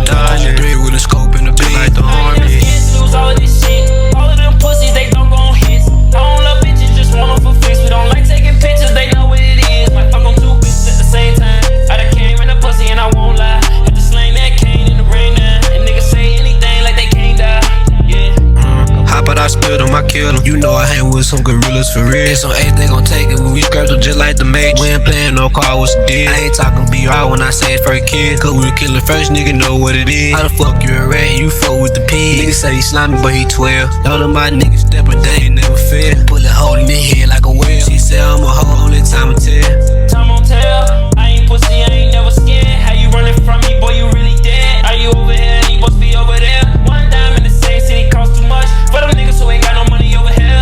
done it. 3 with a scope in the beat like the army. Lose all of this shit. All of them pussies, they don't go on hits. I don't love bitches, just want them for fix. We don't like taking pictures, they know what it is. Might fuck on 2 bitches at the same time. I done came in the pussy and I won't lie. Had to slang that cane in the rain now. And niggas say anything like they can't die. Yeah. Hop out, I spilled on my killer. You know I hang with some gorillas for real. It's on 8, they gon' take it when we scrapped them just like the Matrix. We ain't playing no car, what's the deal? I ain't talking BR when I say it's first kid. Cause we kill the first nigga, know what it is. How the fuck you a rat, you fuck with the pig. Niggas say he slimy, but he 12. All of my niggas steppin', they ain't never fail. Pull a hole in their head like a whale. She said I'm a hoe, only time will tell. Time won't tell. I ain't pussy, I ain't never scared. How you running from me, boy, you really dead? Are you over here? You supposed to be over there. One dime in the same city cost too much for them niggas who ain't got no money over here.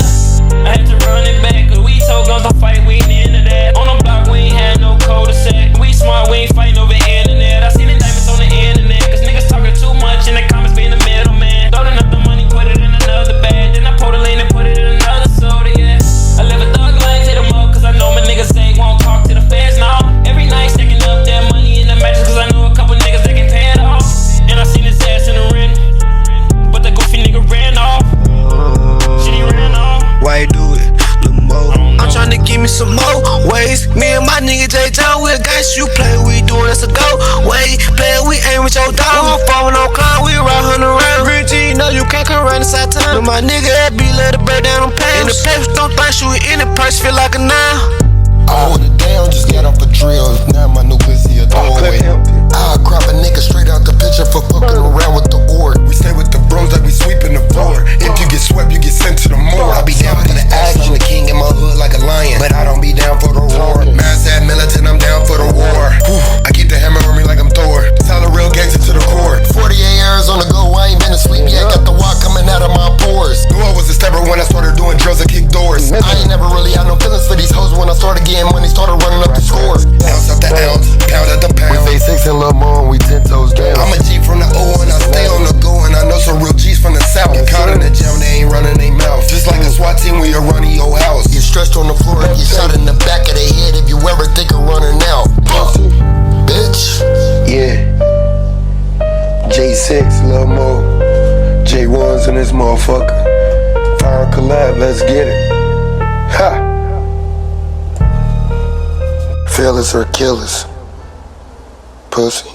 I had to run it back, cause we told guns don't fight, we ain't into that. On the block, we ain't had no cul-de-sac. We smart, we ain't fighting over internet. I seen the diamonds on the internet, cause niggas talking too much in the comments being the middleman. Throwing up the money, put it in another bag. Then I pour the lean and put it in another soda, yeah. I live a thug life, hit 'em up, cause I know my niggas say won't talk to the feds now. Every night stacking up that money in the mattress, cause I know a couple niggas that can pay it off. And I seen his ass in the rent, but the goofy nigga ran off. Shit, he ran off. Why you do it? Look more. I'm tryna give me some more ways. Me and my nigga J John, we got you play, we doing us a go. Wait, play, we aim with your dog. We don't fall with no clown, we ride hunting around. Rich G, you know you can't come around inside town. But my nigga that be let it break down on pounds. In the papers, don't think shoot in the purse, feel like a nine. I hold it down, just got off a drill. Now my new pussy a doorway. I'll crop a nigga straight out the picture for fucking around with the org. We stay with the brooms like we sweeping the floor. If you get swept, you get sent to the morgue. I be down for the action, the king in my hood like a lion. But I don't be down for the roar. Mass at militant, I'm down for the war. I keep the hammer on me like I'm Thor. Solid real gangster to the core. 48 hours on the go, I ain't been asleep yet. Got the walk coming out of my pores. Knew I was a stepper when I started doing drills and kick doors. I ain't never really had no feelings for these hoes when I started getting money, started running up the score. Ounce after ounce, pound at the pound. We face 6 and Lil Mo, we 10 toes down. I'm a G from the O and I stay on the go, and I know some real G's from the south. Get caught in the jam, they ain't running they mouth. Just like a SWAT team when you're running your house. Get stretched on the floor and get shot in the back of the head if you ever think of running out. Bitch. Yeah. J6, Lil Mo, J1's in this motherfucker. Fire collab, let's get it. Ha. Failures or killers. Pussy.